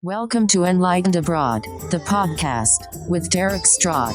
Welcome to Enlightened Abroad, the podcast, with Derek Stroud.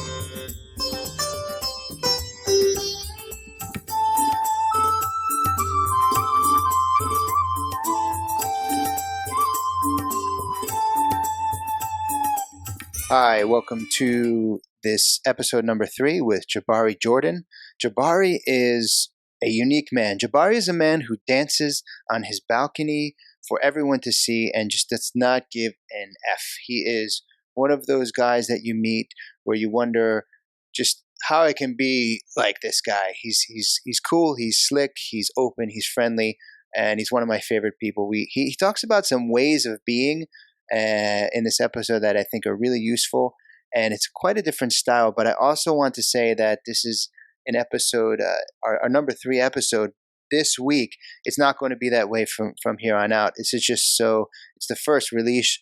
Hi, welcome to this episode number 3 with Jabari Jordan. Jabari is a unique man. Jabari is a man who dances on his balcony for everyone to see and just does not give an F. He is one of those guys that you meet where you wonder just how it can be like this guy. He's cool, he's slick, he's open, he's friendly, and he's one of my favorite people. He talks about some ways of being in this episode that I think are really useful, and it's quite a different style. But I also want to say that this is an episode, our number 3 episode this week. It's not going to be that way from here on out. This is just so it's the first release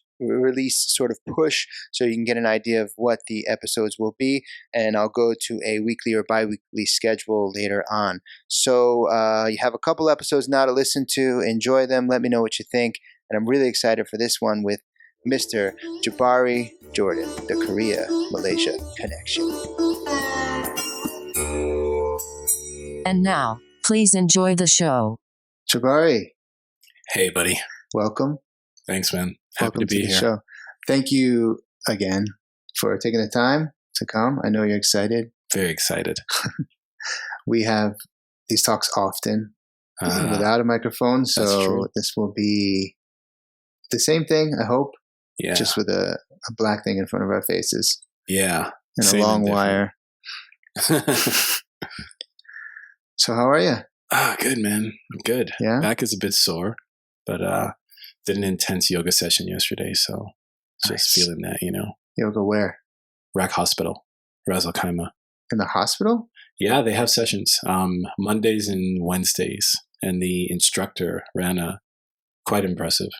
sort of push, so you can get an idea of what the episodes will be, and I'll go to a weekly or bi-weekly schedule later on. So you have a couple episodes now to listen to. Enjoy them. Let me know what you think, and I'm really excited for this one with Mr. Jabari Jordan, the Korea-Malaysia connection. And now, please enjoy the show. Jabari. Hey, buddy. Welcome. Thanks, man. Welcome Happy to be the here. show. Thank you again for taking the time to come. I know you're excited. Very excited. We have these talks often without a microphone, so this will be the same thing, I hope. Yeah. Just with a black thing in front of our faces. Yeah. And a long wire. So how are you? Good, man. I'm good. Yeah? Back is a bit sore, but did an intense yoga session yesterday, so just feeling that, you know. Yoga where? RAK Hospital, Esl Café. In the hospital? Yeah, they have sessions Mondays and Wednesdays, and the instructor, Rana, quite impressive.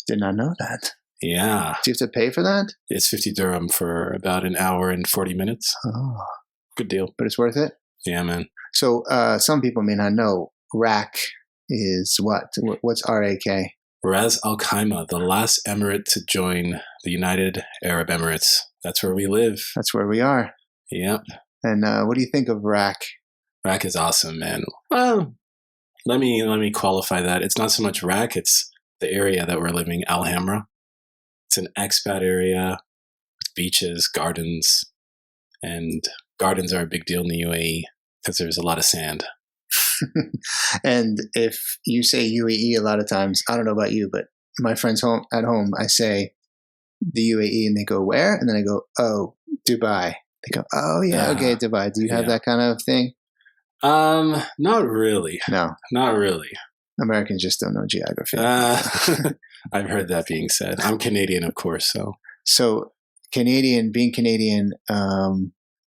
Did not know that. Yeah. Do you have to pay for that? It's 50 dirham for about an hour and 40 minutes. Oh. Good deal. But it's worth it? Yeah, man. So some people may not know, RAK is what? What's RAK? Ras Al Khaimah, the last emirate to join the United Arab Emirates. That's where we live. That's where we are. Yep. And what do you think of RAK? RAK is awesome, man. Well, let me qualify that. It's not so much RAK, it's the area that we're living, Al Hamra. It's an expat area with beaches, gardens, and gardens are a big deal in the UAE because there's a lot of sand. And if you say UAE a lot of times, I don't know about you, but my friends at home, I say the UAE and they go, where? And then I go, oh, Dubai. They go, oh yeah, okay, Dubai. Do you have that kind of thing? Not really. No. Not really. Americans just don't know geography. I've heard that being said. I'm Canadian, of course. So being Canadian,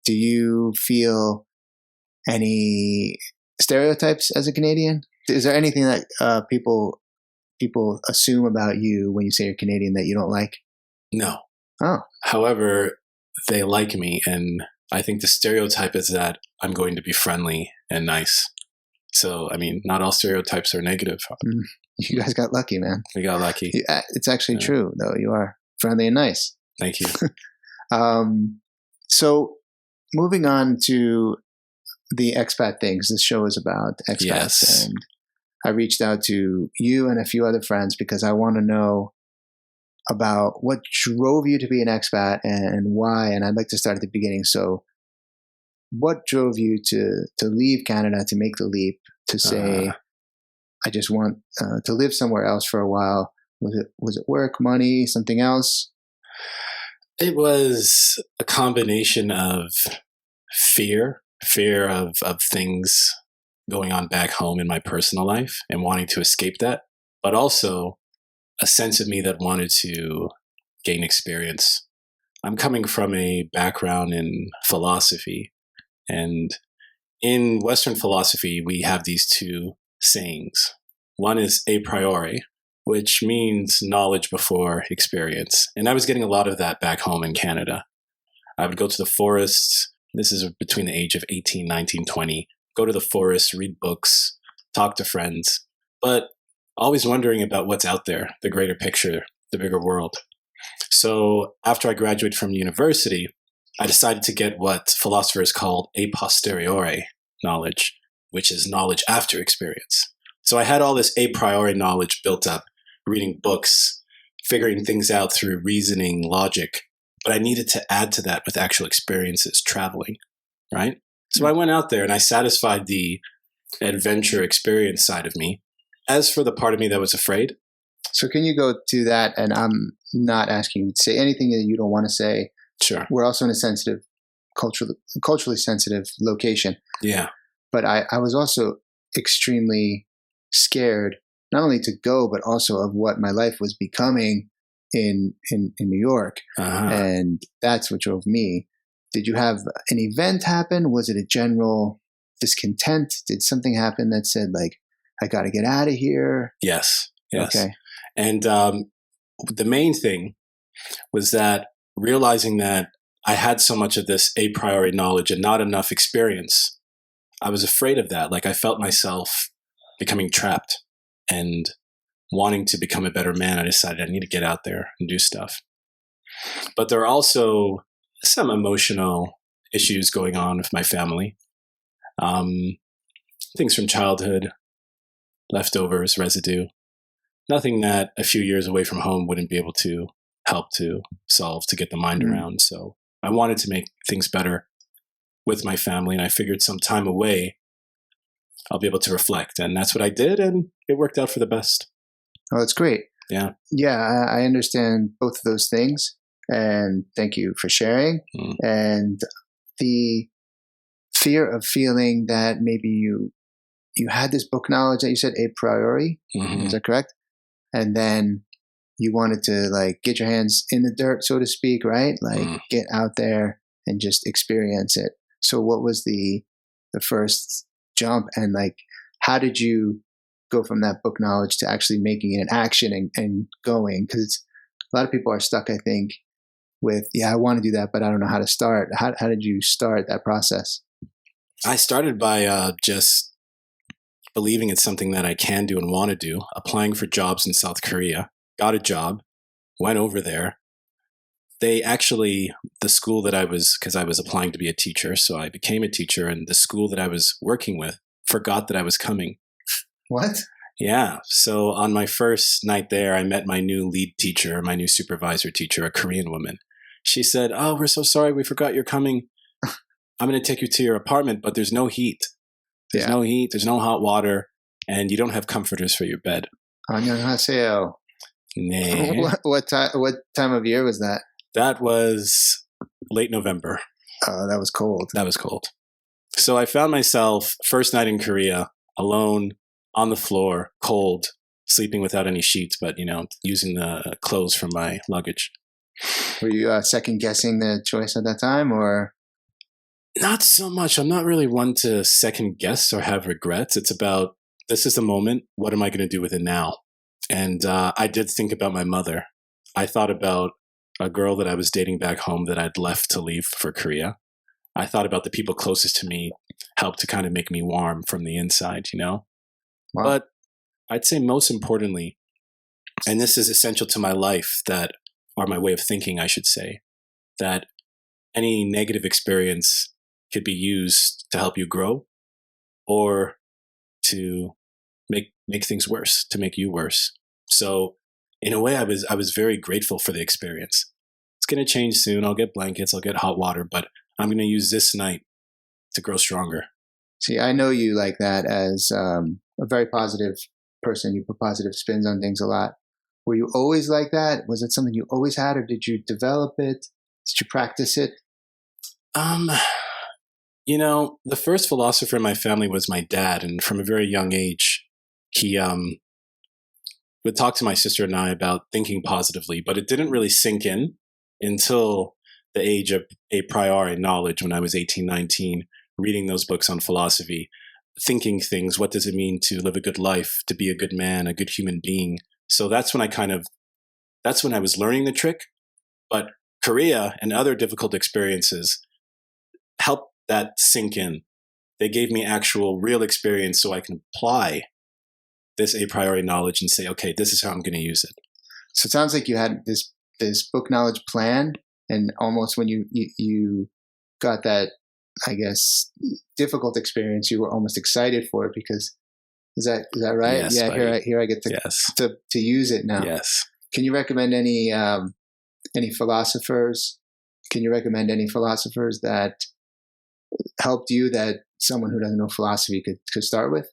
do you feel any stereotypes as a Canadian? Is there anything that people assume about you when you say you're Canadian that you don't like? No. Oh. However, they like me, and I think the stereotype is that I'm going to be friendly and nice. So, I mean, not all stereotypes are negative. You guys got lucky, man. We got lucky. It's actually true, though. You are friendly and nice. Thank you. So, moving on to the expat things. This show is about expats. Yes. And I reached out to you and a few other friends because I want to know about what drove you to be an expat and why. And I'd like to start at the beginning. So, what drove you to leave Canada, to make the leap, to say, I just want to live somewhere else for a while? Was it work, money, something else? It was a combination of fear of things going on back home in my personal life and wanting to escape that, but also a sense of me that wanted to gain experience. I'm coming from a background in philosophy, and in Western philosophy, we have these two sayings. One is a priori, which means knowledge before experience. And I was getting a lot of that back home in Canada. I would go to the forests. This is between the age of 18, 19, 20. Go to the forest, read books, talk to friends, but always wondering about what's out there, the greater picture, the bigger world. So after I graduated from university, I decided to get what philosophers called a posteriori knowledge, which is knowledge after experience. So I had all this a priori knowledge built up, reading books, figuring things out through reasoning, logic, but I needed to add to that with actual experiences, traveling, right? So I went out there and I satisfied the adventure experience side of me. As for the part of me that was afraid. So can you go to that? And I'm not asking you to say anything that you don't want to say. Sure. We're also in a sensitive, culturally sensitive location. Yeah. But I was also extremely scared, not only to go, but also of what my life was becoming in New York. Uh-huh. And that's what drove me. Did you have an event happen? Was it a general discontent? Did something happen that said, like, I got to get out of here? Yes. Okay. And the main thing was that realizing that I had so much of this a priori knowledge and not enough experience, I was afraid of that. Like I felt myself becoming trapped and wanting to become a better man. I decided I need to get out there and do stuff. But there are also some emotional issues going on with my family. Things from childhood, leftovers, residue. Nothing that a few years away from home wouldn't be able to help to solve, to get the mind around. So I wanted to make things better with my family, and I figured some time away, I'll be able to reflect. And that's what I did, and it worked out for the best. Oh, that's great. Yeah. Yeah, I understand both of those things. And thank you for sharing. And the fear of feeling that maybe you had this book knowledge that you said a priori. Is that correct? And then you wanted to like get your hands in the dirt, so to speak, right? Like get out there and just experience it. So what was the first jump, and like how did you go from that book knowledge to actually making it an action and going? Because a lot of people are stuck, I think, with, I want to do that, but I don't know how to start. How did you start that process? I started by just believing it's something that I can do and want to do, applying for jobs in South Korea, got a job, went over there. They actually, the school that because I was applying to be a teacher, so I became a teacher, and the school that I was working with forgot that I was coming. What? Yeah. So on my first night there, I met my new lead teacher, my new supervisor teacher, a Korean woman. She said, "Oh, we're so sorry. We forgot you're coming. I'm going to take you to your apartment, but there's no heat. There's no heat. There's no hot water. And you don't have comforters for your bed." 안녕하세요. Nah. What time of year was that? That was late November. Oh, that was cold. That was cold. So I found myself first night in Korea, alone, on the floor, cold, sleeping without any sheets, but, using the clothes from my luggage. Were you second guessing the choice at that time, or? Not so much. I'm not really one to second guess or have regrets. It's about, this is the moment. What am I going to do with it now? And I did think about my mother. I thought about a girl that I was dating back home that I'd left to leave for Korea. I thought about the people closest to me helped to kind of make me warm from the inside, Wow. But I'd say most importantly, and this is essential to my life, or my way of thinking, I should say, that any negative experience could be used to help you grow or to make things worse, to make you worse. So in a way, I was very grateful for the experience. It's going to change soon. I'll get blankets, I'll get hot water, but I'm going to use this night to grow stronger. See, I know you like that as a very positive person. You put positive spins on things a lot. Were you always like that? Was it something you always had, or did you develop it? Did you practice it? The first philosopher in my family was my dad, and from a very young age, he would talk to my sister and I about thinking positively, but it didn't really sink in until the age of a priori knowledge when I was 18, 19, reading those books on philosophy, thinking things, what does it mean to live a good life, to be a good man, a good human being. So that's when I was learning the trick. But Korea and other difficult experiences helped that sink in. They gave me actual real experience so I can apply this a priori knowledge and say, okay, this is how I'm going to use it. So it sounds like you had this this book knowledge plan, and almost when you got that, I guess, difficult experience, you were almost excited for it because is that right? Yes, yeah, buddy. here I get to use it now. Yes. Can you recommend any philosophers? Can you recommend any philosophers that helped you that someone who doesn't know philosophy could start with?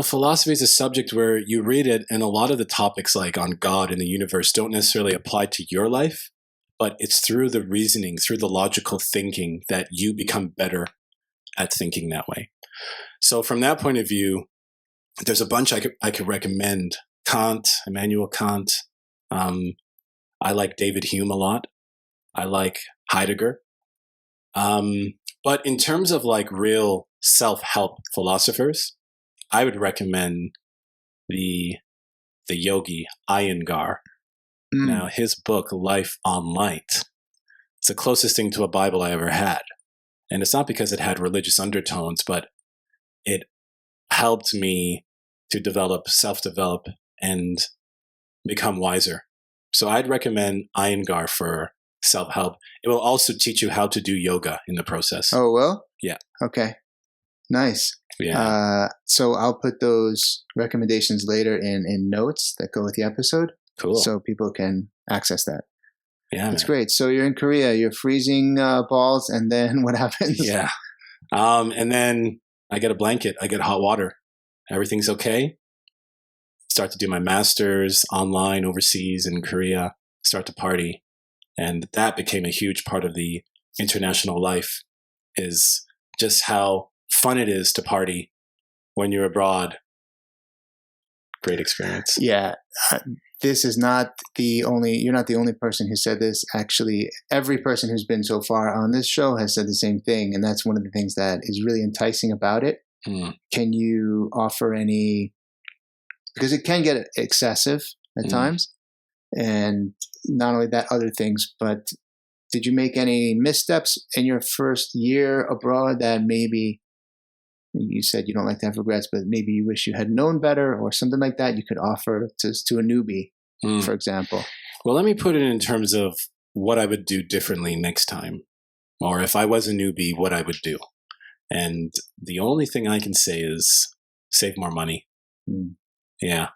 Philosophy is a subject where you read it, and a lot of the topics like on God and the universe don't necessarily apply to your life, but it's through the reasoning, through the logical thinking that you become better at thinking that way. So from that point of view, there's a bunch I could recommend. Kant, Immanuel Kant. I like David Hume a lot. I like Heidegger. But in terms of like real self-help philosophers, I would recommend the yogi Iyengar. Now, his book, Life on Light, it's the closest thing to a Bible I ever had. And it's not because it had religious undertones, but it helped me to self-develop, and become wiser. So I'd recommend Iyengar for self-help. It will also teach you how to do yoga in the process. Oh, well? Yeah. Okay. Nice. Yeah. So I'll put those recommendations later in notes that go with the episode. Cool. So people can access that. Yeah, that's great. So you're in Korea, you're freezing balls, and then what happens? Yeah. And then I get a blanket, I get hot water. Everything's okay. Start to do my master's online overseas in Korea, start to party. And that became a huge part of the international life, is just how fun it is to party when you're abroad. Great experience. Yeah. This is not you're not the only person who said this. Actually, every person who's been so far on this show has said the same thing. And that's one of the things that is really enticing about it. Can you offer any, because it can get excessive at times. And not only that, other things, but did you make any missteps in your first year abroad that maybe you said you don't like to have regrets, but maybe you wish you had known better or something like that you could offer to a newbie, for example? Well, let me put it in terms of what I would do differently next time, or if I was a newbie, what I would do. And the only thing I can say is save more money. Yeah.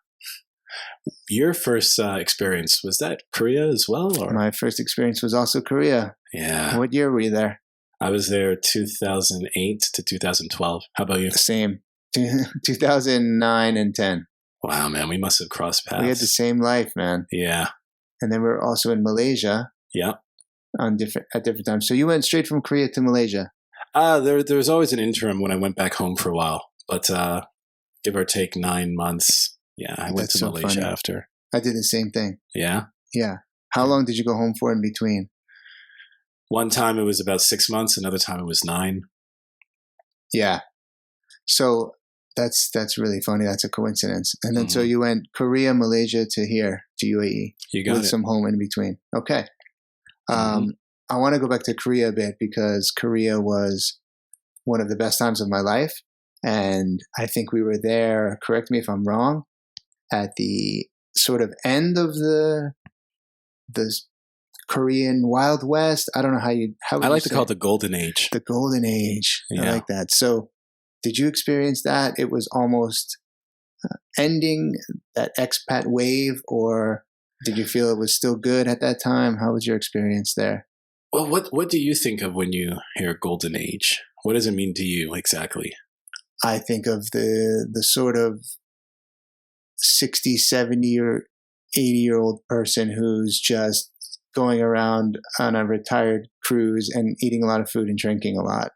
Your first experience, was that Korea as well? Or? My first experience was also Korea. Yeah. What year were you there? I was there 2008 to 2012. How about you? Same. 2009 and 10. Wow, man. We must have crossed paths. We had the same life, man. Yeah. And then we were also in Malaysia. Yeah. At different times. So you went straight from Korea to Malaysia? There was always an interim when I went back home for a while. But give or take 9 months. Yeah, I went to Malaysia after. I did the same thing. Yeah? Yeah. How long did you go home for in between? One time it was about 6 months. Another time it was 9. Yeah. So that's really funny. That's a coincidence. And then so you went Korea, Malaysia to here, to UAE. You got with some home in between. Okay. I want to go back to Korea a bit because Korea was one of the best times of my life. And I think we were there, correct me if I'm wrong, at the sort of end of the Korean Wild West. I don't know how I like to call it the Golden Age. The Golden Age. Yeah. I like that. So did you experience that? It was almost ending that expat wave, or did you feel it was still good at that time? How was your experience there? Well, what do you think of when you hear Golden Age? What does it mean to you exactly? I think of the sort of 60, 70 or 80-year-old person who's just going around on a retired cruise and eating a lot of food and drinking a lot.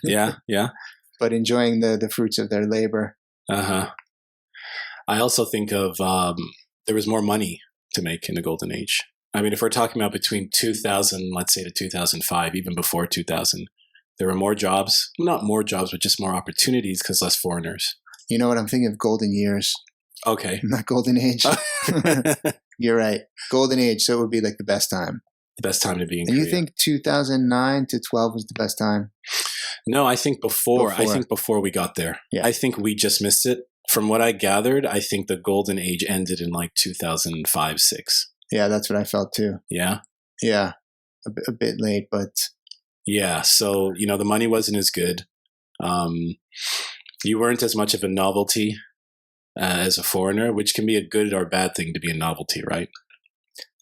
Yeah, yeah. But enjoying the fruits of their labor. I also think of there was more money to make in the Golden Age. I mean, if we're talking about between 2000, let's say to 2005, even before 2000, there were more jobs. Not more jobs, but just more opportunities because less foreigners. You know what? I'm thinking of golden years. Okay. Not golden age. You're right. Golden age. So it would be like the best time. The best time to be in Korea. And you think 2009 to 12 was the best time? No, I think before. I think before we got there. Yeah. I think we just missed it. From what I gathered, I think the golden age ended in like 2005, 6. Yeah, that's what I felt too. Yeah? Yeah, a bit late, but Yeah, so, the money wasn't as good. You weren't as much of a novelty as a foreigner, which can be a good or bad thing to be a novelty, right?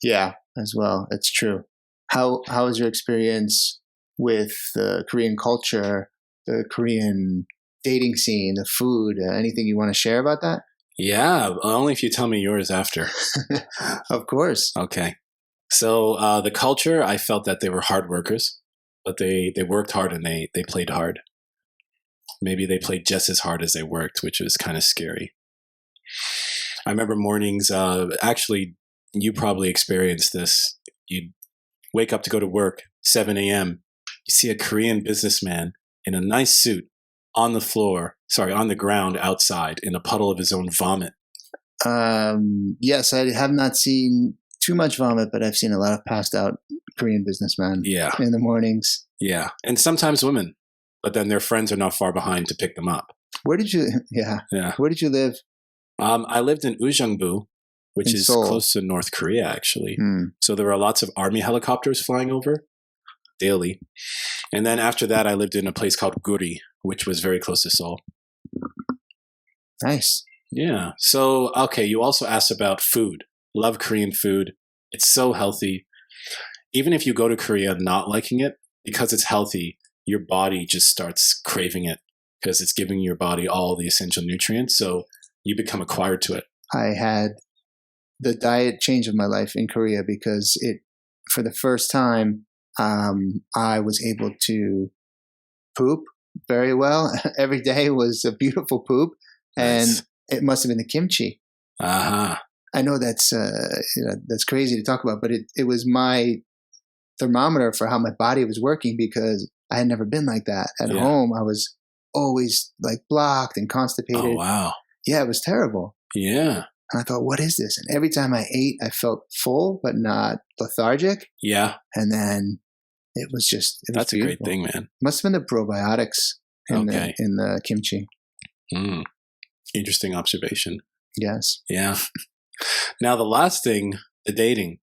yeah, as well. It's true. How was your experience with the Korean culture, the Korean dating scene, the food? Anything you want to share about that? Yeah, only if you tell me yours after. Of course. Okay. So the culture, I felt that they were hard workers, but they worked hard and they played hard. Maybe they played just as hard as they worked, which was kind of scary. I remember mornings, actually, you probably experienced this. You'd wake up to go to work, 7 a.m. You see a Korean businessman in a nice suit on the ground outside in a puddle of his own vomit. Yes, I have not seen too much vomit, but I've seen a lot of passed out Korean businessmen in the mornings. Yeah. And sometimes women, but then their friends are not far behind to pick them up. Where did you live? I lived in Ujeongbu, which is Seoul. close to North Korea, actually. So there were lots of army helicopters flying over daily. And then after that, I lived in a place called Guri, which was very close to Seoul. Nice. Yeah. So, okay, you also asked about food. Love Korean food. It's so healthy. Even if you go to Korea not liking it, because it's healthy, your body just starts craving it because it's giving your body all the essential nutrients. So you become acquired to it. I had the diet change of my life in Korea because for the first time, I was able to poop very well. Every day was a beautiful poop. Nice. And it must have been the kimchi. Uh-huh. I know that's crazy to talk about, but it was my thermometer for how my body was working because I had never been like that. At home, I was always like blocked and constipated. Oh, wow. Yeah, it was terrible. Yeah. And I thought, what is this? And every time I ate, I felt full, but not lethargic. Yeah. And then it was That's beautiful. A great thing, man. Must have been the probiotics in the kimchi. Interesting observation. Yes. Yeah. Now, the last thing, the dating.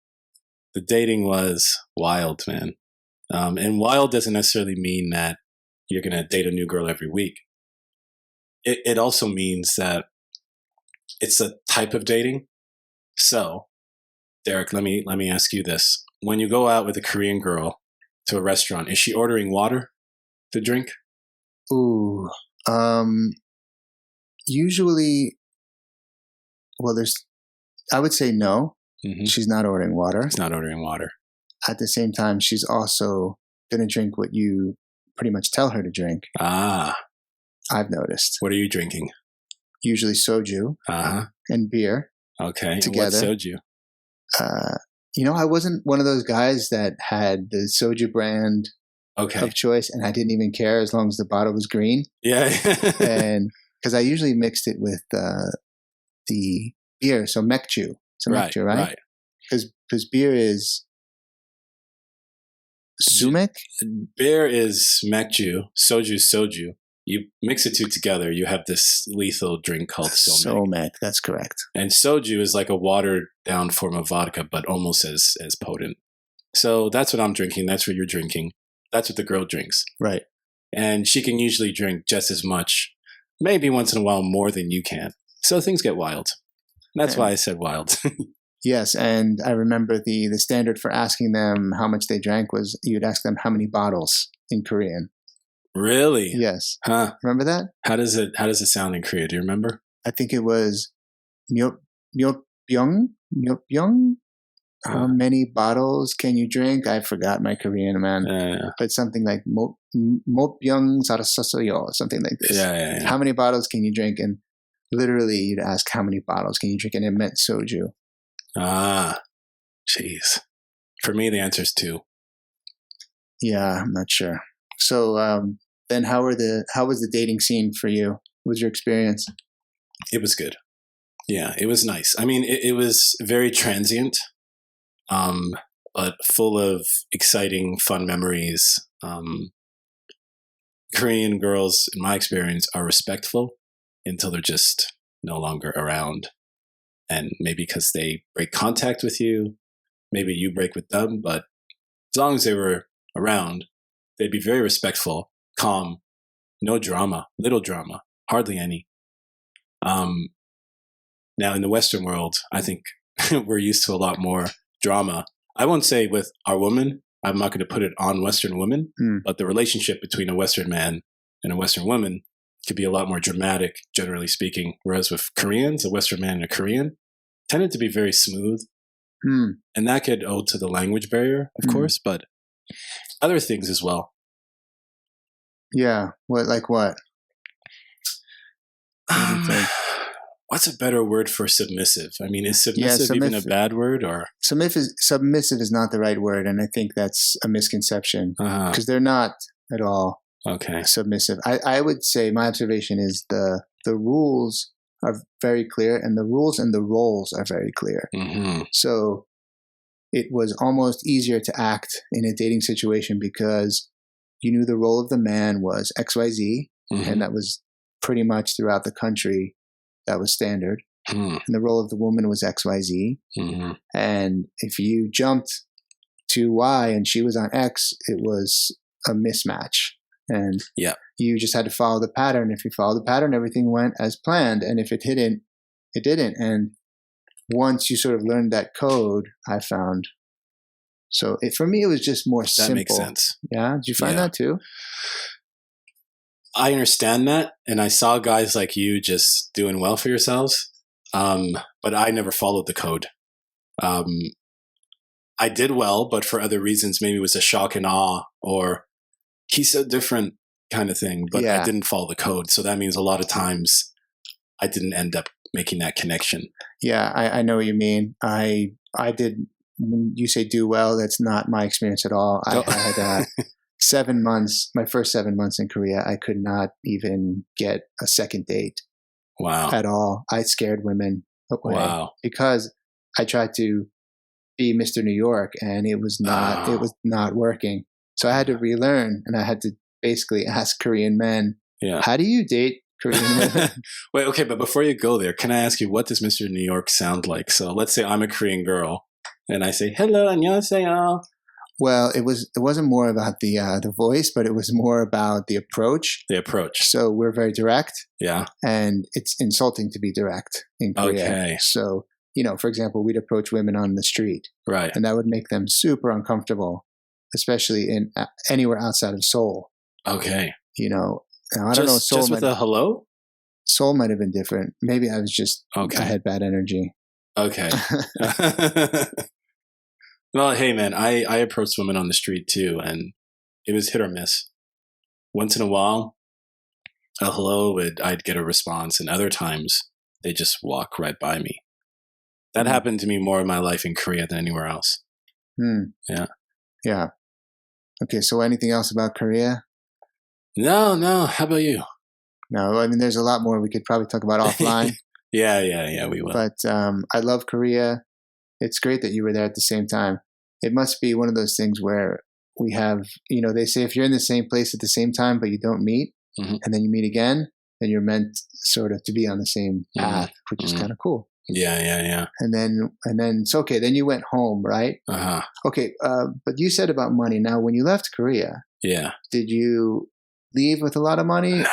The dating was wild, man. And wild doesn't necessarily mean that you're going to date a new girl every week. It also means that it's a type of dating. So, Derek, let me ask you this. When you go out with a Korean girl to a restaurant, is she ordering water to drink? Ooh. Usually, well, I would say no. Mm-hmm. She's not ordering water. She's not ordering water. At the same time, she's also going to drink what you pretty much tell her to drink. Ah. I've noticed. What are you drinking? Usually soju and beer. Okay. Together. And what soju? I wasn't one of those guys that had the soju brand of choice, and I didn't even care as long as the bottle was green. Yeah. And because I usually mixed it with the beer, so mekju. So mekju, right? Because beer is sumek. Beer is mekju, soju. You mix the two together, you have this lethal drink called somek. Somek, that's correct. And soju is like a watered down form of vodka, but almost as potent. So that's what I'm drinking. That's what you're drinking. That's what the girl drinks. Right. And she can usually drink just as much, maybe once in a while more than you can. So things get wild. That's why I said wild. Yes, and I remember the standard for asking them how much they drank was you'd ask them how many bottles in Korean. Really? Yes. Huh. Remember that? How does it sound in Korea? Do you remember? I think it was myopbyung. How many bottles can you drink? I forgot my Korean, man. But something like mopbyung sarasasoyo, something like this. Yeah. How many bottles can you drink? And literally, you'd ask how many bottles can you drink, and it meant soju. Ah, jeez. For me, the answer is 2. Yeah, I'm not sure. So then, how was the dating scene for you? What was your experience? It was good. Yeah, it was nice. I mean, it was very transient, but full of exciting, fun memories. Korean girls, in my experience, are respectful until they're just no longer around. And maybe because they break contact with you, maybe you break with them, but as long as they were around, they'd be very respectful, calm, no drama, little drama, hardly any. Now, in the Western world, I think we're used to a lot more drama. I won't say with our women. I'm not going to put it on Western women, but the relationship between a Western man and a Western woman could be a lot more dramatic, generally speaking. Whereas with Koreans, a Western man and a Korean tended to be very smooth. And that could owe to the language barrier, of course, but other things as well. Yeah. What? Like what? What do you think? What's a better word for submissive? I mean, is submissive even a bad word? Or submissive is not the right word, and I think that's a misconception because they're not at all submissive. I would say my observation is the rules are very clear, and the rules and the roles are very clear. So it was almost easier to act in a dating situation because you knew the role of the man was XYZ, and that was pretty much throughout the country. That was standard. And the role of the woman was XYZ. And if you jumped to Y and she was on X, it was a mismatch. And you just had to follow the pattern. If you followed the pattern, everything went as planned. And if it didn't, it didn't. And once you sort of learned that code, I found. So for me, it was just more simple. That makes sense. Yeah. Did you find that too? I understand that, and I saw guys like you just doing well for yourselves, but I never followed the code. I did well, but for other reasons, maybe it was a shock and awe, or he's so different kind of thing, but I didn't follow the code. So that means a lot of times I didn't end up making that connection. Yeah, I know what you mean. I did, when you say do well, that's not my experience at all. I had 7 months, my first 7 months in Korea, I could not even get a second date. Wow. At all. I scared women away because I tried to be Mr. New York and it was not working. So I had to relearn, and I had to basically ask Korean men, how do you date Korean women? Wait, okay, but before you go there, can I ask you, what does Mr. New York sound like? So let's say I'm a Korean girl and I say, hello, annyeonghaseyo. Well, it wasn't more about the voice, but it was more about the approach. The approach. So we're very direct. Yeah. And it's insulting to be direct in Korea. Okay. So, for example, we'd approach women on the street. Right. And that would make them super uncomfortable, especially in anywhere outside of Seoul. Okay. Now, I don't know. Seoul just with a hello? Seoul might have been different. Maybe I was just, I had bad energy. Okay. Well, hey, man, I approached women on the street, too, and it was hit or miss. Once in a while, a hello, I'd get a response, and other times, they just walk right by me. That happened to me more in my life in Korea than anywhere else. Yeah. Yeah. Okay, so anything else about Korea? No. How about you? No, I mean, there's a lot more we could probably talk about offline. Yeah, we will. But I love Korea. It's great that you were there at the same time. It must be one of those things where we have, they say if you're in the same place at the same time, but you don't meet, and then you meet again, then you're meant sort of to be on the same path, which is kind of cool. Yeah. And then it's okay. Then you went home, right? Okay. But you said about money. Now, when you left Korea, did you leave with a lot of money? No.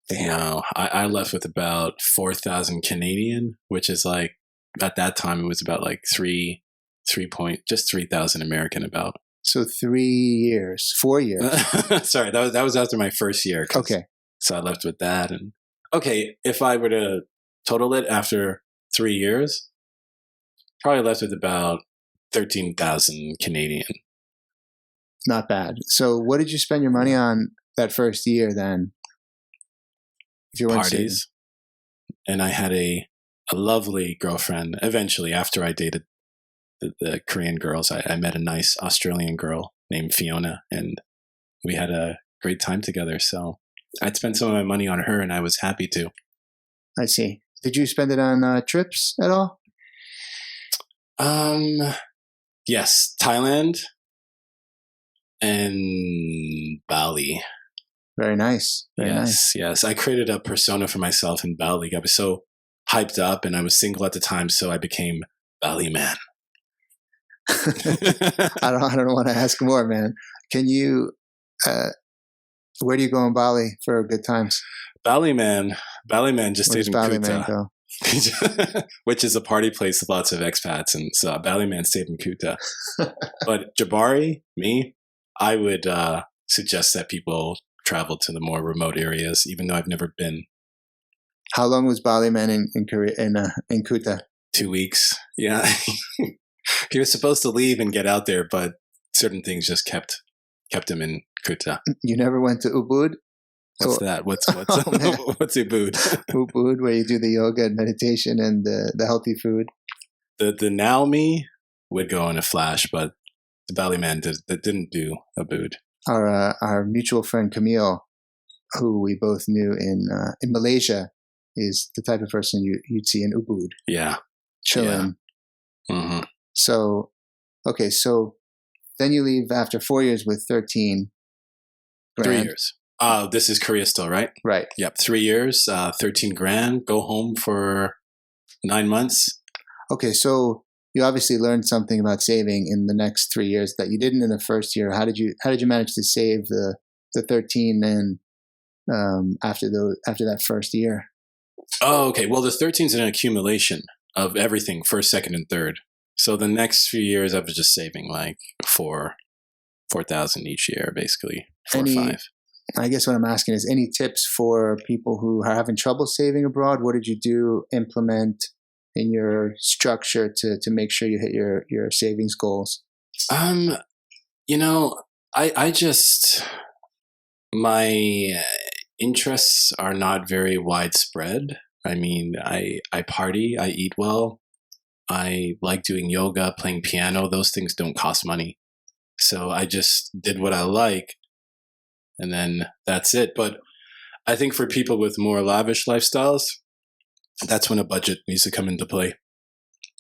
Damn. No, I left with about 4,000 Canadian, which is like, at that time, it was about like 3,000 American about. So 4 years. Sorry, that was after my first year. Okay. So I left with that. And okay, if I were to total it after 3 years, probably left with about 13,000 Canadian. Not bad. So what did you spend your money on that first year then? If you weren't parties. And I had a lovely girlfriend. Eventually, after I dated the Korean girls, I met a nice Australian girl named Fiona, and we had a great time together. So I'd spent some of my money on her, and I was happy to. I see. Did you spend it on trips at all? Yes, Thailand and Bali. Very nice. Very nice. Yes. I created a persona for myself in Bali. I was so hyped up, and I was single at the time, so I became Bali man. I don't want to ask more, man. Can you? Where do you go in Bali for good times? Bali man just stayed in Bali Kuta, man go? which is a party place with lots of expats, and so Bali man stayed in Kuta. But Jabari, me, I would suggest that people travel to the more remote areas, even though I've never been. How long was Bali man in Kuta? 2 weeks. Yeah, he was supposed to leave and get out there, but certain things just kept him in Kuta. You never went to Ubud? What's that? What's what's Ubud? Ubud, where you do the yoga and meditation and the healthy food. The now me would go in a flash, but the Bali man didn't do Ubud. Our mutual friend Camille, who we both knew in Malaysia, is the type of person you'd see in Ubud. Yeah, chilling. Yeah. Mm-hmm. So, okay, so then you leave after 4 years with 13 grand. 3 years. This is Korea still, right? Right. Yep. 3 years, 13 grand, go home for 9 months. Okay. So you obviously learned something about saving in the next 3 years that you didn't in the first year. How did you manage to save the 13 then, after that first year? Oh, okay. Well, the 13 is an accumulation of everything, first, second, and third. So the next few years I was just saving like 4,000 each year, basically. 4 or 5. I guess what I'm asking is, any tips for people who are having trouble saving abroad? What did you implement in your structure to make sure you hit your savings goals? I just, my interests are not very widespread. I mean, I party, I eat well, I like doing yoga, playing piano. Those things don't cost money. So I just did what I like, and then that's it. But I think for people with more lavish lifestyles, that's when a budget needs to come into play.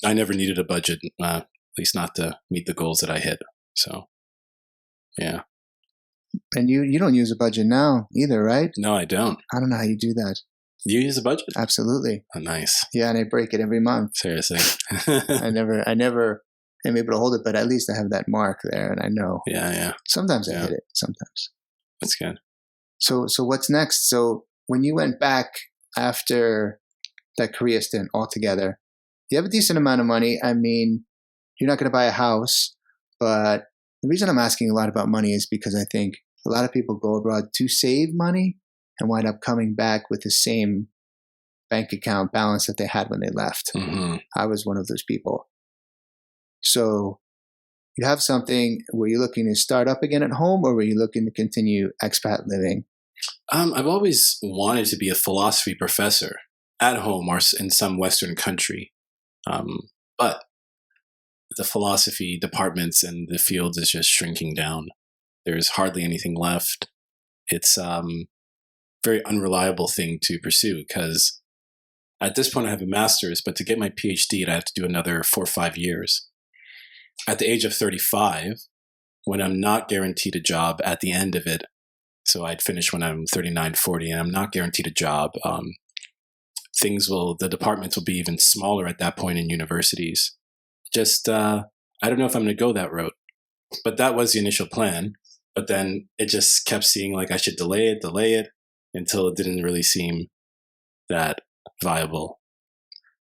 I never needed a budget, at least not to meet the goals that I hit. So, yeah. And you don't use a budget now either, right? No, I don't. I don't know how you do that. You use a budget? Absolutely. Oh, nice. Yeah, and I break it every month. Seriously. I never am able to hold it, but at least I have that mark there, and I know. Yeah. Sometimes I hit it. Sometimes. That's good. So what's next? So when you went back after that Korea stint altogether, you have a decent amount of money. I mean, you're not going to buy a house, but the reason I'm asking a lot about money is because I think a lot of people go abroad to save money and wind up coming back with the same bank account balance that they had when they left. Mm-hmm. I was one of those people. So you have something, were you looking to start up again at home, or were you looking to continue expat living? I've always wanted to be a philosophy professor at home or in some Western country. But the philosophy departments and the fields is just shrinking down. There's hardly anything left. It's very unreliable thing to pursue, because at this point I have a master's, but to get my PhD, I have to do another 4 or 5 years. At the age of 35, when I'm not guaranteed a job at the end of it, so I'd finish when I'm 39, 40, and I'm not guaranteed a job, the departments will be even smaller at that point in universities. Just, I don't know if I'm going to go that route. But that was the initial plan. But then it just kept seeming like I should delay it, until it didn't really seem that viable.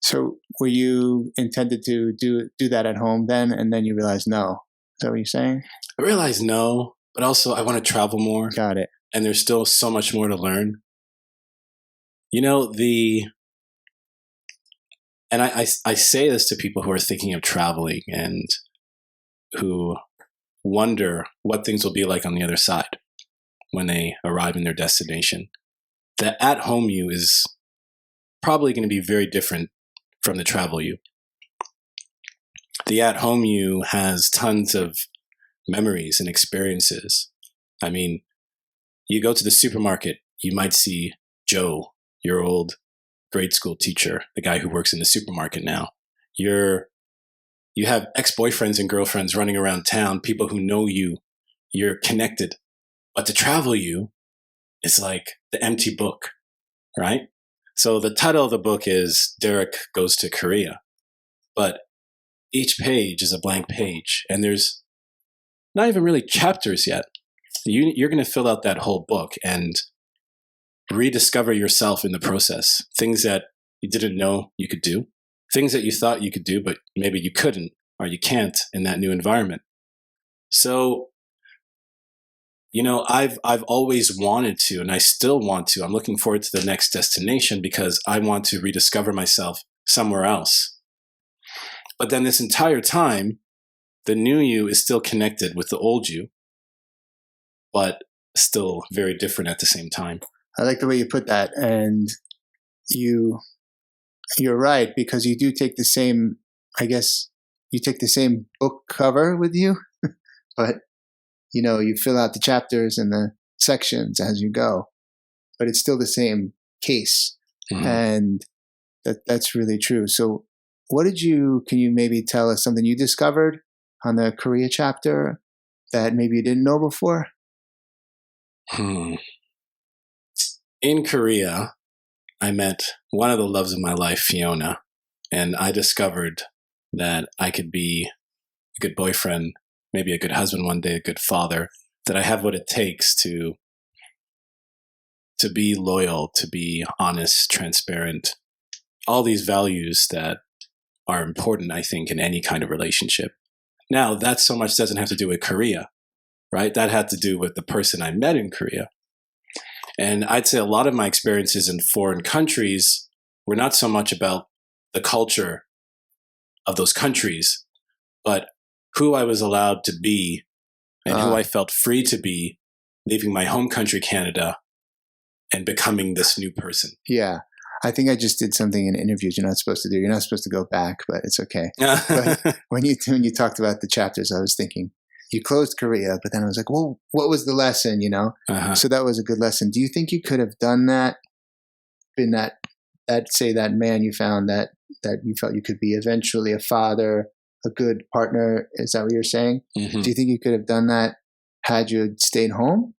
So were you intended to do that at home then, and then you realized no? Is that what you're saying? I realized no, but also I want to travel more. Got it. And there's still so much more to learn. And I say this to people who are thinking of traveling and who wonder what things will be like on the other side when they arrive in their destination. The at-home you is probably going to be very different from the travel you. The at-home you has tons of memories and experiences. I mean, you go to the supermarket, you might see Joe, your old grade school teacher, the guy who works in the supermarket now. You have ex-boyfriends and girlfriends running around town, people who know you. You're connected. But to travel you, it's like the empty book, right? So the title of the book is Derek Goes to Korea, but each page is a blank page, and there's not even really chapters yet. You're going to fill out that whole book and rediscover yourself in the process. Things that you didn't know you could do, things that you thought you could do, but maybe you couldn't or you can't in that new environment. So, I've always wanted to, and I still want to. I'm looking forward to the next destination because I want to rediscover myself somewhere else. But then this entire time, the new you is still connected with the old you, but still very different at the same time. I like the way you put that. And you're right, because you do take the same, I guess, you take the same book cover with you, but, you fill out the chapters and the sections as you go, but it's still the same case. Mm-hmm. And that's really true. So can you maybe tell us something you discovered on the Korea chapter that maybe you didn't know before? In Korea, I met one of the loves of my life, Fiona, and I discovered that I could be a good boyfriend, maybe a good husband one day, a good father, that I have what it takes to be loyal, to be honest, transparent, all these values that are important, I think, in any kind of relationship. Now, that so much doesn't have to do with Korea, right? That had to do with the person I met in Korea. And I'd say a lot of my experiences in foreign countries were not so much about the culture of those countries, but who I was allowed to be and who I felt free to be, leaving my home country, Canada, and becoming this new person. Yeah. I think I just did something in interviews you're not supposed to do. You're not supposed to go back, but it's okay. But when you talked about the chapters, I was thinking, you closed Korea, but then I was like, well, what was the lesson, Uh-huh. So that was a good lesson. Do you think you could have done that, been that man you found that you felt you could be eventually a father, a good partner? Is that what you're saying? Mm-hmm. Do you think you could have done that had you stayed home?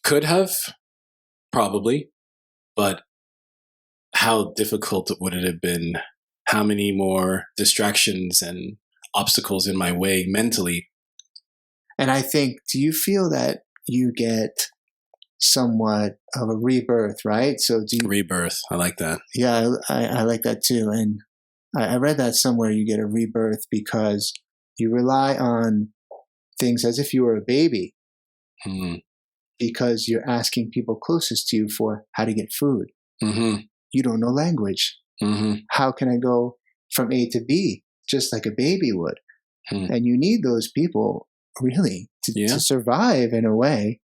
Could have, probably. But how difficult would it have been? How many more distractions and obstacles in my way mentally? And I think, do you feel that you get somewhat of a rebirth, right? So rebirth. I like that. Yeah, I like that too. And I read that somewhere, you get a rebirth because you rely on things as if you were a baby. Because you're asking people closest to you for how to get food. Mm-hmm. You don't know language. Mm-hmm. How can I go from A to B just like a baby would? Mm. And you need those people really to survive in a way,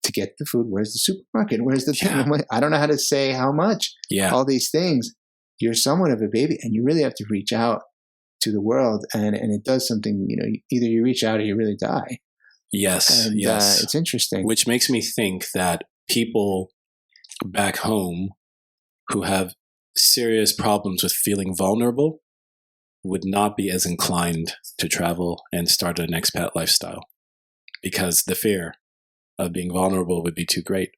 to get the food. Where's the supermarket? Where's the thing? I don't know how to say how much. Yeah. All these things. You're somewhat of a baby, and you really have to reach out to the world. And it does something, either you reach out or you really die. Yes, and, yes. It's interesting. Which makes me think that people back home who have serious problems with feeling vulnerable would not be as inclined to travel and start an expat lifestyle, because the fear of being vulnerable would be too great.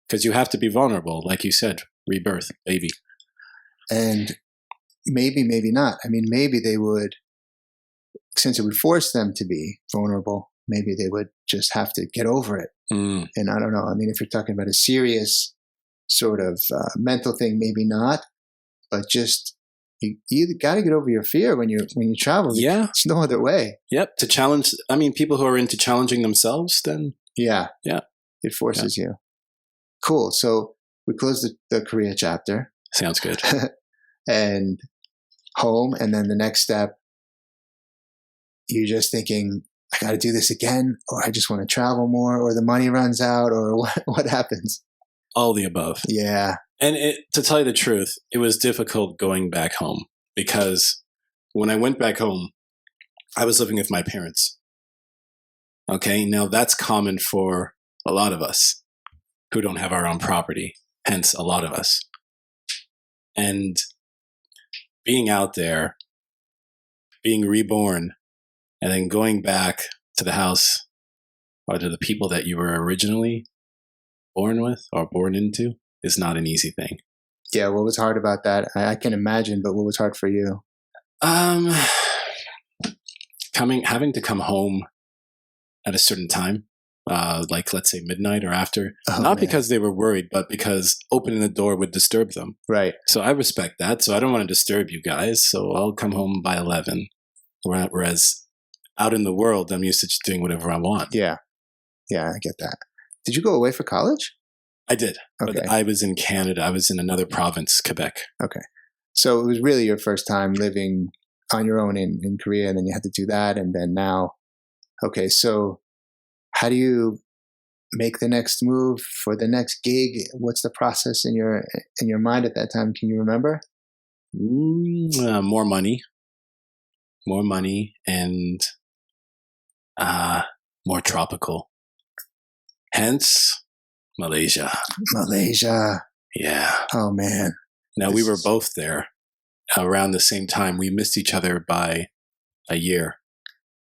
Because you have to be vulnerable, like you said, rebirth, baby. And maybe not. I mean, maybe they would, since it would force them to be vulnerable, maybe they would just have to get over it. Mm. And I don't know. I mean, if you're talking about a serious sort of mental thing, maybe not. But just you got to get over your fear when you travel. Yeah, there's no other way. Yep. To challenge. I mean, people who are into challenging themselves, then yeah, it forces you. Cool. So we closed the Korea chapter. Sounds good. And home, and then the next step, you're just thinking, I got to do this again, or I just want to travel more, or the money runs out, or what happens? All the above. Yeah. And to tell you the truth, it was difficult going back home, because when I went back home, I was living with my parents. Okay. Now that's common for a lot of us who don't have our own property, hence a lot of us. And being out there, being reborn, and then going back to the house or to the people that you were originally born with or born into is not an easy thing. Yeah, what was hard about that? I can imagine, but what was hard for you? Having to come home at a certain time, like let's say midnight or after, not because they were worried, but because opening the door would disturb them. Right. So I respect that. So I don't want to disturb you guys. So I'll come home by 11. Whereas out in the world, I'm used to just doing whatever I want. Yeah. Yeah, I get that. Did you go away for college? I did. Okay. But I was in Canada. I was in another province, Quebec. Okay. So it was really your first time living on your own in Korea, and then you had to do that. And then now, okay, so how do you make the next move for the next gig? What's the process in your mind at that time? Can you remember? More money, and more tropical. Hence, Malaysia. Yeah. Oh man. Now we were both there around the same time. We missed each other by a year.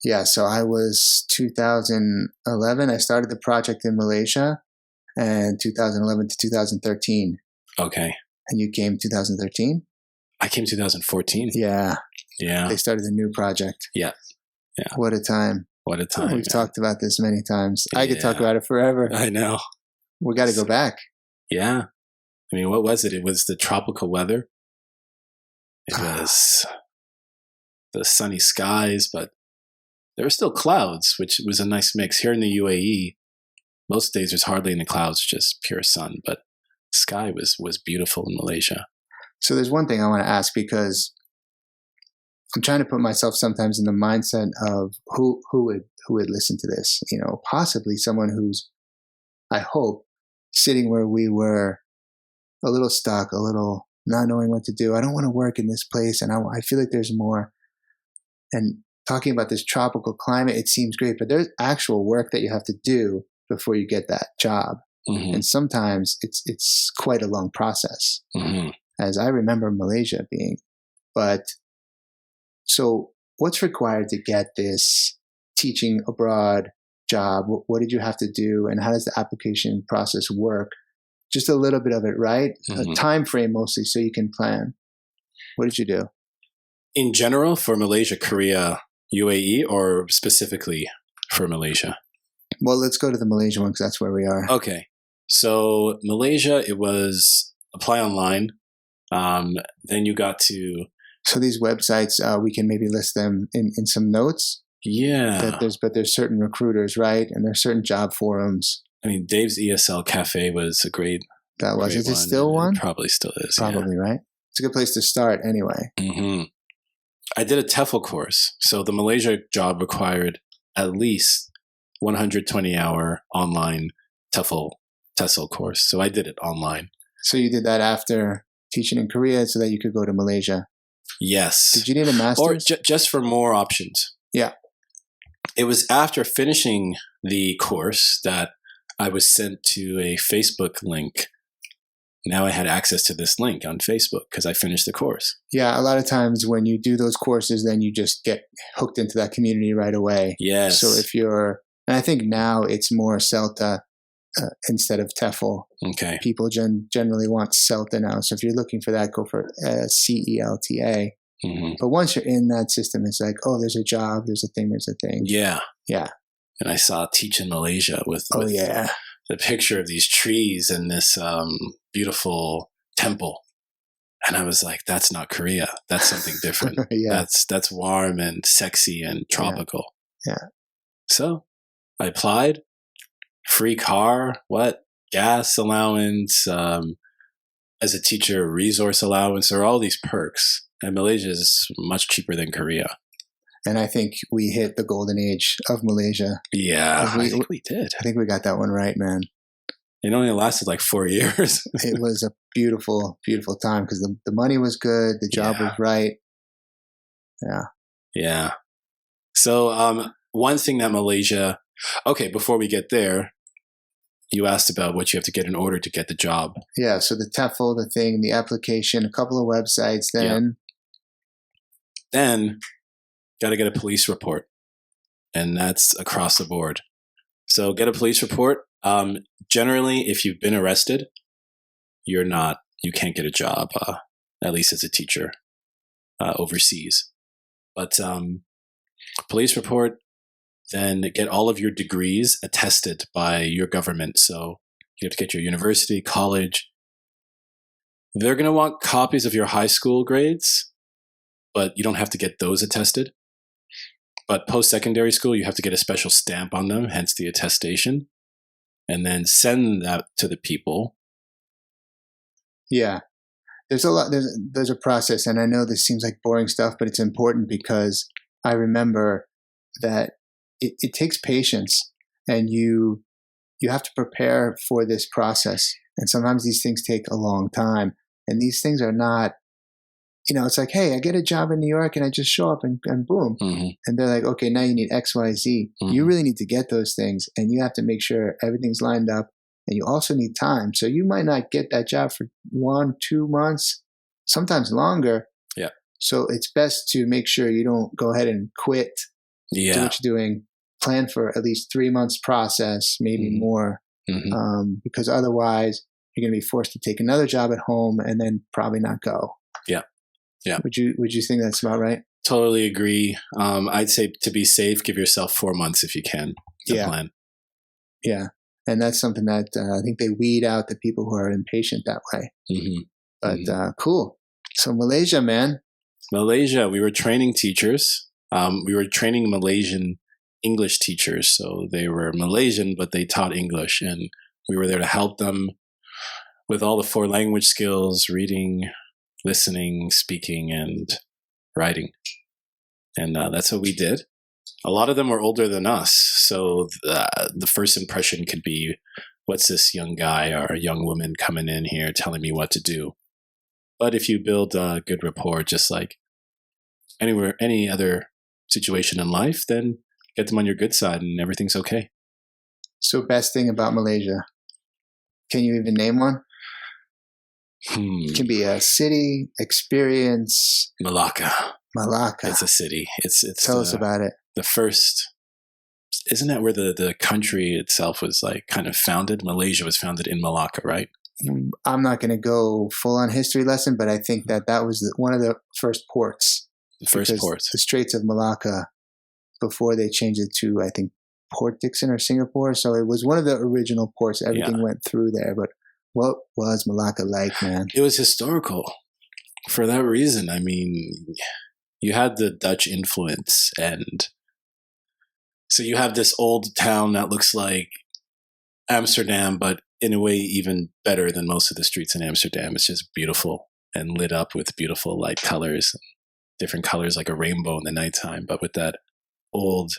Yeah. So I was 2011. I started the project in Malaysia, and 2011 to 2013. Okay. And you came 2013? I came 2014. Yeah. Yeah. They started a new project. Yeah. Yeah. What a time. What a time. We've talked about this many times. I could talk about it forever. I know. We got to go back. Yeah. I mean, what was it? It was the tropical weather. It was the sunny skies, but there were still clouds, which was a nice mix. Here in the UAE, most days there's hardly any clouds, just pure sun, but the sky was beautiful in Malaysia. So there's one thing I want to ask, because I'm trying to put myself sometimes in the mindset of who would listen to this, possibly someone who's, I hope, sitting where we were, a little stuck, a little not knowing what to do. I don't want to work in this place, and I feel like there's more. And talking about this tropical climate, it seems great, but there's actual work that you have to do before you get that job. Mm-hmm. And sometimes it's quite a long process, mm-hmm. as I remember Malaysia being. But so what's required to get this teaching abroad job? What did you have to do, and how does the application process work? Just a little bit of it, right? Mm-hmm. A time frame mostly, so you can plan. What did you do? In general, for Malaysia, Korea, UAE, or specifically for Malaysia? Well, let's go to the Malaysia one, because that's where we are. Okay. So Malaysia, it was apply online. Then you got to... So these websites, we can maybe list them in some notes. Yeah. But there's certain recruiters, right? And there's certain job forums. I mean, Dave's Esl Café was a great. That was. Is it still one? It probably still is. Probably, right? It's a good place to start anyway. Mm-hmm. I did a TEFL course. So the Malaysia job required at least 120-hour online TEFL course. So I did it online. So you did that after teaching in Korea so that you could go to Malaysia? Yes. Did you need a master's? Or just for more options. Yeah. It was after finishing the course that I was sent to a Facebook link. Now I had access to this link on Facebook because I finished the course. Yeah, a lot of times when you do those courses, then you just get hooked into that community right away. Yes. So and I think now it's more CELTA instead of TEFL. Okay. People generally want CELTA now. So if you're looking for that, go for CELTA. Mm-hmm. But once you're in that system, it's like, oh, there's a job, there's a thing. Yeah. Yeah. And I saw Teach in Malaysia with the picture of these trees and this beautiful temple. And I was like, that's not Korea. That's something different. Yeah. That's warm and sexy and tropical. Yeah. So I applied. Free car, gas allowance, as a teacher, resource allowance, there are all these perks. And Malaysia is much cheaper than Korea. And I think we hit the golden age of Malaysia. Yeah, I think we did. I think we got that one right, man. It only lasted like 4 years. It was a beautiful, beautiful time because the money was good. The job was right. Yeah. Yeah. So one thing that Malaysia... Okay, before we get there, you asked about what you have to get in order to get the job. Yeah, so the TEFL, the thing, the application, a couple of websites, then... Then... got to get a police report, and that's across the board. So get a police report. Generally, if you've been arrested, you can't get a job, at least as a teacher, overseas. But police report, then get all of your degrees attested by your government. So you have to get your university, college. They're going to want copies of your high school grades, but you don't have to get those attested. But post-secondary school, you have to get a special stamp on them, hence the attestation, and then send that to the people. Yeah. There's a lot, there's a process, and I know this seems like boring stuff, but it's important because I remember that it takes patience, and you have to prepare for this process. And sometimes these things take a long time, and these things are not, it's like, hey, I get a job in New York and I just show up and boom. Mm-hmm. And they're like, okay, now you need X, Y, Z. Mm-hmm. You really need to get those things, and you have to make sure everything's lined up, and you also need time. So you might not get that job for 1-2 months, sometimes longer. Yeah. So it's best to make sure you don't go ahead and quit. Yeah. Do what you're doing. Plan for at least 3 months process, maybe Mm-hmm. more, because otherwise you're going to be forced to take another job at home and then probably not go. Yeah. Yeah. Would you think that's about right? Totally agree. I'd say to be safe, give yourself 4 months if you can to plan. Yeah. And that's something that I think they weed out the people who are impatient that way. Mm-hmm. But cool. So Malaysia, man. Malaysia, we were training teachers. We were training Malaysian English teachers. So they were Malaysian, but they taught English. And we were there to help them with all the 4 language skills: reading, listening, speaking, and writing. And that's what we did. A lot of them were older than us. So the first impression could be, what's this young guy or a young woman coming in here telling me what to do? But if you build a good rapport, just like any other situation in life, then get them on your good side and everything's okay. So best thing about Malaysia. Can you even name one? It can be a city, experience. Melaka. It's a city. It's Tell us about it. The first, isn't that where the country itself was like kind of founded? Malaysia was founded in Melaka, right? I'm not going to go full on history lesson, but I think that was one of the first ports. The first ports. The Straits of Malacca, before they changed it to, I think, Port Dickson or Singapore. So it was one of the original ports. Everything went through there. But what was Malacca like, man? It was historical for that reason. I mean, you had the Dutch influence, and so you have this old town that looks like Amsterdam, but in a way even better than most of the streets in Amsterdam. It's just beautiful and lit up with beautiful light colors, different colors like a rainbow in the nighttime, but with that old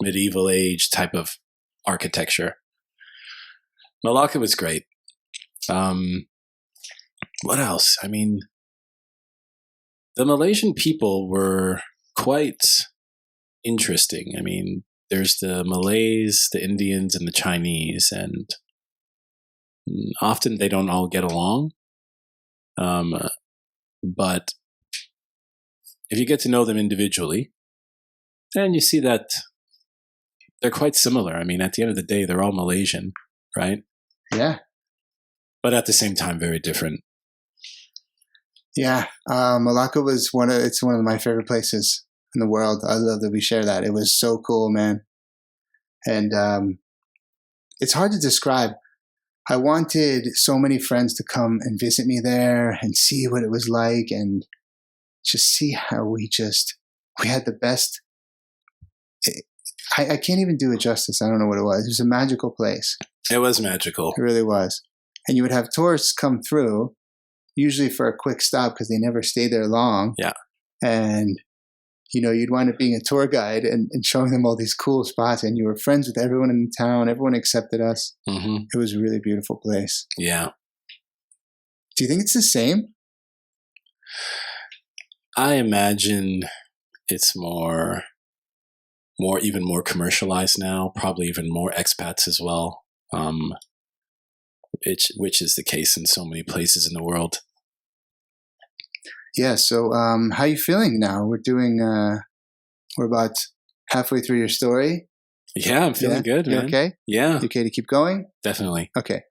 medieval age type of architecture. Melaka was great. What else? I mean, the Malaysian people were quite interesting. I mean, there's the Malays, the Indians, and the Chinese, and often they don't all get along. But if you get to know them individually, then you see that they're quite similar. I mean, at the end of the day, they're all Malaysian, right? Yeah. But at the same time, very different. Yeah. Malacca was one of my favorite places in the world. I love that we share that. It was so cool, man. And it's hard to describe. I wanted so many friends to come and visit me there and see what it was like, and just see how we had the best. I can't even do it justice. I don't know what it was. It was a magical place. It was magical. It really was. And you would have tourists come through, usually for a quick stop because they never stay there long. Yeah. And, you'd wind up being a tour guide and showing them all these cool spots. And you were friends with everyone in the town. Everyone accepted us. Mm-hmm. It was a really beautiful place. Yeah. Do you think it's the same? I imagine it's even more commercialized now, probably even more expats as well, which is the case in so many places in the world. Yeah. So how are you feeling now? We're about halfway through your story. Yeah, I'm feeling good, man. You okay? Yeah. You okay to keep going? Definitely. Okay.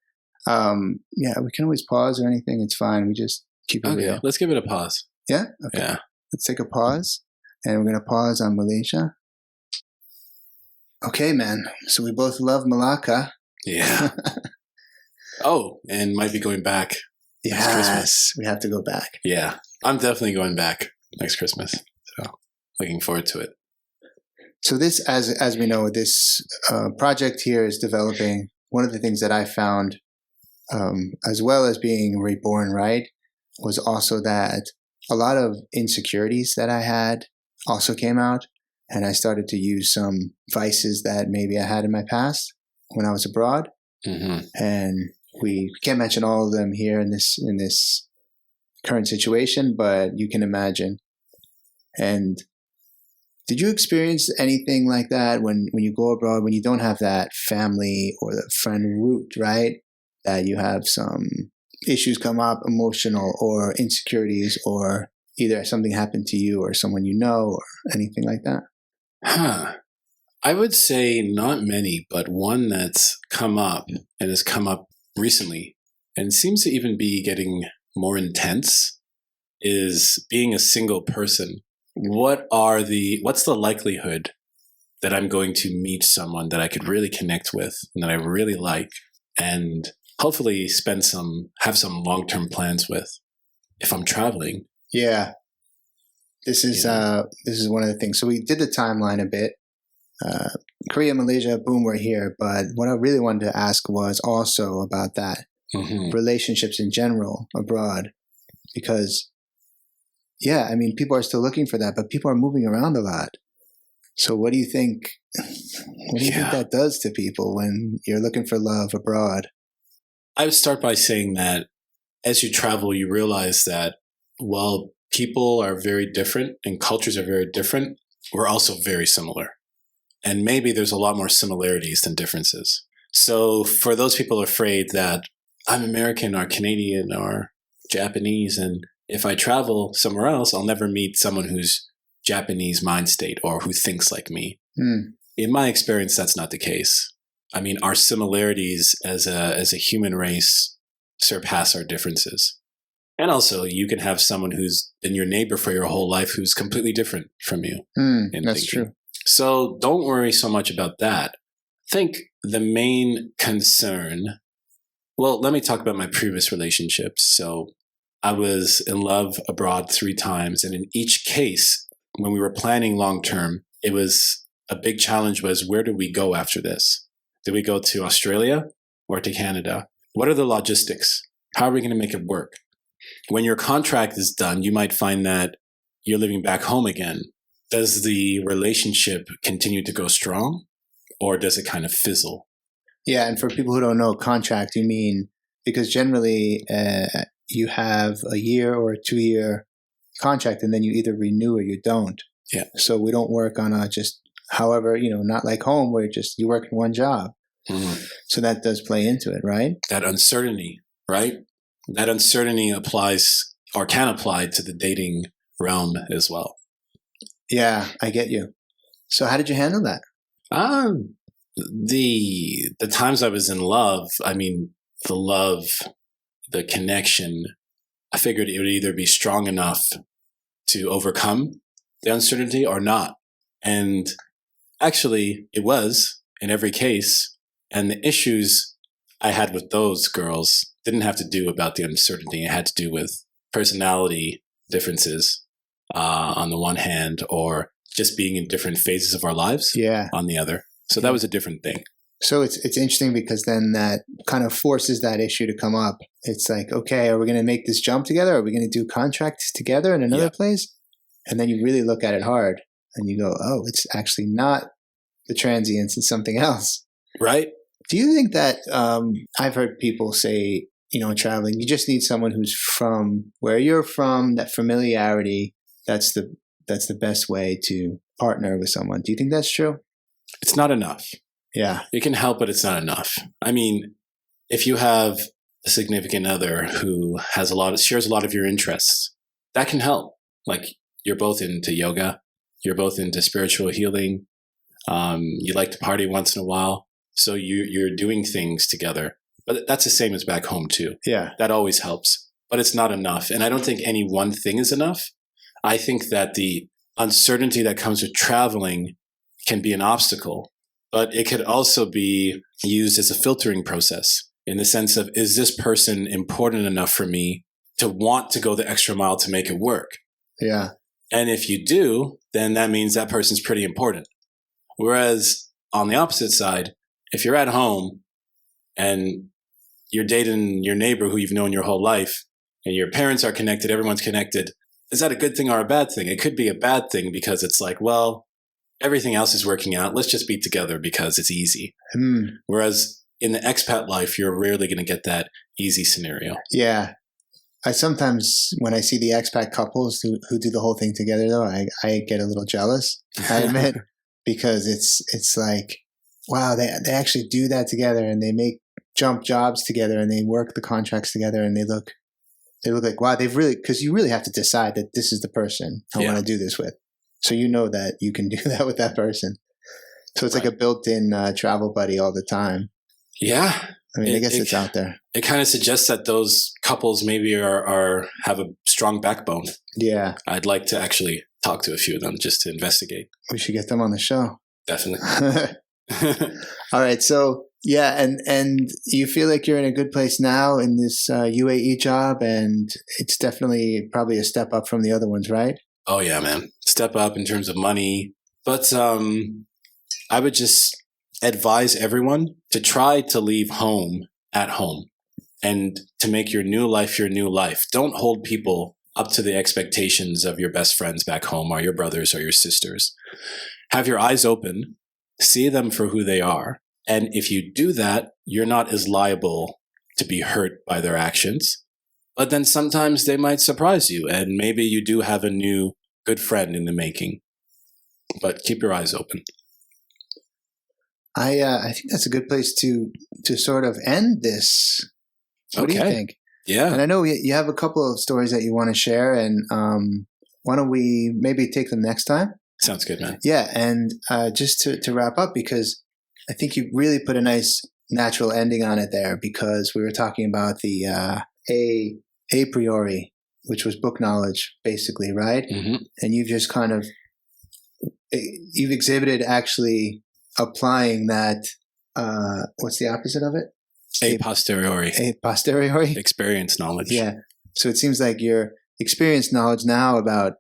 Yeah, we can always pause or anything. It's fine. We just keep it real. Let's give it a pause. Yeah? Okay. Yeah. Let's take a pause. And we're going to pause on Malaysia. Okay, man. So we both love Melaka. Yeah. Oh, and might be going back next Christmas. We have to go back. Yeah. I'm definitely going back next Christmas. So looking forward to it. So this, as we know, this project here is developing. One of the things that I found, as well as being reborn, right, was also that a lot of insecurities that I had also came out, and I started to use some vices that maybe I had in my past when I was abroad. Mm-hmm. And we can't mention all of them here in this current situation, but you can imagine. And did you experience anything like that when you go abroad, when you don't have that family or the friend root, right? That you have some issues come up, emotional or insecurities, or either something happened to you or someone you know or anything like that? I would say not many, but one that's come up and has come up recently and seems to even be getting more intense is being a single person. What's the likelihood that I'm going to meet someone that I could really connect with and that I really like and hopefully have some long-term plans with if I'm traveling? Yeah. This is one of the things. So we did the timeline a bit. Korea, Malaysia, boom, we're here. But what I really wanted to ask was also about that. Mm-hmm. Relationships in general abroad. Because, yeah, I mean, people are still looking for that, but people are moving around a lot. So what do you think? What do you think that does to people when you're looking for love abroad? I would start by saying that as you travel, you realize that while people are very different and cultures are very different, we're also very similar. And maybe there's a lot more similarities than differences. So for those people afraid that I'm American or Canadian or Japanese, and if I travel somewhere else, I'll never meet someone who's Japanese mind state or who thinks like me. In my experience, that's not the case. I mean, our similarities as a human race surpass our differences. And also, you can have someone who's been your neighbor for your whole life who's completely different from you. That's true. So don't worry so much about that. I think the main concern, well, let me talk about my previous relationships. So I was in love abroad 3 times. And in each case, when we were planning long-term, it was a big challenge was, where do we go after this? Do we go to Australia or to Canada? What are the logistics? How are we going to make it work? When your contract is done, you might find that you're living back home again. Does the relationship continue to go strong, or does it kind of fizzle? Yeah, and for people who don't know, contract, you mean, because generally you have a year or a 2-year contract, and then you either renew or you don't. Yeah. So we don't work on however, not like home where you work in one job. Mm-hmm. So that does play into it, right? That uncertainty, right? That uncertainty applies or can apply to the dating realm as well. Yeah, I get you. So how did you handle that? The times I was in love, I mean, the love, the connection, I figured it would either be strong enough to overcome the uncertainty or not. And actually, it was in every case. And the issues I had with those girls didn't have to do about the uncertainty. It had to do with personality differences on the one hand, or just being in different phases of our lives on the other. So that was a different thing. So it's interesting because then that kind of forces that issue to come up. It's like, okay, are we going to make this jump together? Are we going to do contracts together in another place? And then you really look at it hard and you go, oh, it's actually not the transience, it's something else. Right. Do you think that I've heard people say, traveling, you just need someone who's from where you're from, that familiarity, that's the best way to partner with someone. Do you think that's true? It's not enough. Yeah. It can help, but it's not enough. I mean, if you have a significant other who shares a lot of your interests, that can help. Like, you're both into yoga, you're both into spiritual healing, you like to party once in a while, so you're doing things together. But that's the same as back home too. Yeah. That always helps, but it's not enough. And I don't think any one thing is enough. I think that the uncertainty that comes with traveling can be an obstacle, but it could also be used as a filtering process in the sense of, is this person important enough for me to want to go the extra mile to make it work? Yeah. And if you do, then that means that person's pretty important. Whereas on the opposite side, if you're at home and you're dating your neighbor who you've known your whole life and your parents are connected, everyone's connected, is that a good thing or a bad thing? It could be a bad thing because it's like, well, everything else is working out. Let's just be together because it's easy. Whereas in the expat life, you're rarely going to get that easy scenario. Yeah. I sometimes, when I see the expat couples who do the whole thing together, though, I get a little jealous, I admit, because it's like, wow, they actually do that together, and they make jump jobs together, and they work the contracts together, and they look like, wow, they've really, because you really have to decide that this is the person I want to do this with. So you know that you can do that with that person. So it's like a built-in travel buddy all the time. Yeah. I mean, I guess it's out there. It kind of suggests that those couples maybe have a strong backbone. Yeah. I'd like to actually talk to a few of them just to investigate. We should get them on the show. Definitely. All right. So, yeah. And you feel like you're in a good place now in this UAE job, and it's definitely probably a step up from the other ones, right? Oh, yeah, man. Step up in terms of money. But I would just advise everyone to try to leave home at home and to make your new life your new life. Don't hold people up to the expectations of your best friends back home or your brothers or your sisters. Have your eyes open, see them for who they are. And if you do that, you're not as liable to be hurt by their actions. But then sometimes they might surprise you, and maybe you do have a new good friend in the making. But keep your eyes open. I think that's a good place to sort of end this. What do you think? Yeah. And I know you have a couple of stories that you want to share, and why don't we maybe take them next time? Sounds good, man. Yeah, and just to wrap up, because I think you really put a nice natural ending on it there, because we were talking about the a priori, which was book knowledge, basically, right? Mm-hmm. And you've just kind of you've exhibited actually applying that. What's the opposite of it? A posteriori. A posteriori? Experience knowledge. Yeah. So it seems like your experience knowledge now about,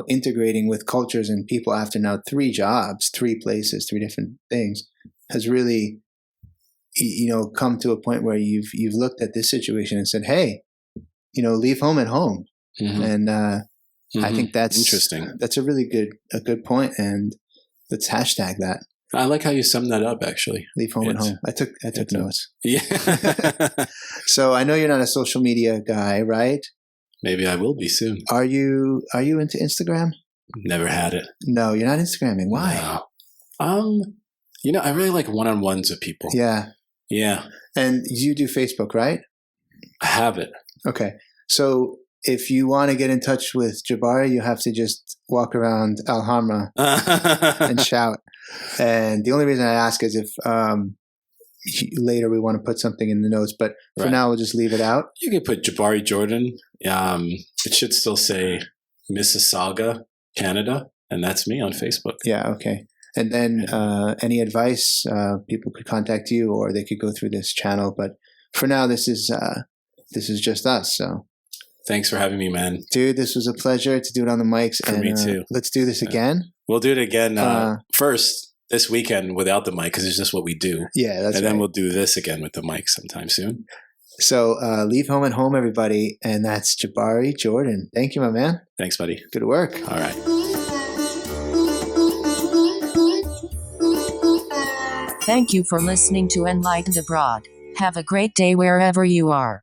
integrating with cultures and people after now 3 jobs, 3 places, 3 different things, has really, come to a point where you've looked at this situation and said, hey, leave home at home. Mm-hmm. And I think that's interesting. That's a really good point. And let's hashtag that. I like how you summed that up, actually. Leave home at home. I took notes. Yeah. So I know you're not a social media guy, right? Maybe I will be soon. Are you into Instagram? Never had it. No, you're not Instagramming. Why? No. I really like one-on-ones with people. Yeah. Yeah. And you do Facebook, right? I have it. Okay. So if you want to get in touch with Jabari, you have to just walk around Al Hamra and shout. And the only reason I ask is if later we want to put something in the notes, but for now we'll just leave it out. You can put Jabari Jordan. It should still say Mississauga, Canada, and that's me on Facebook. Yeah, okay. And then any advice, people could contact you, or they could go through this channel. But for now, this is just us. So thanks for having me, man. Dude, this was a pleasure to do it on the mics. For me too. Let's do this again. We'll do it again first this weekend without the mic, because it's just what we do. Yeah, that's right. And then we'll do this again with the mic sometime soon. So leave home at home, everybody. And that's Jabari Jordan. Thank you, my man. Thanks, buddy. Good work. All right. Thank you for listening to Enlightened Abroad. Have a great day wherever you are.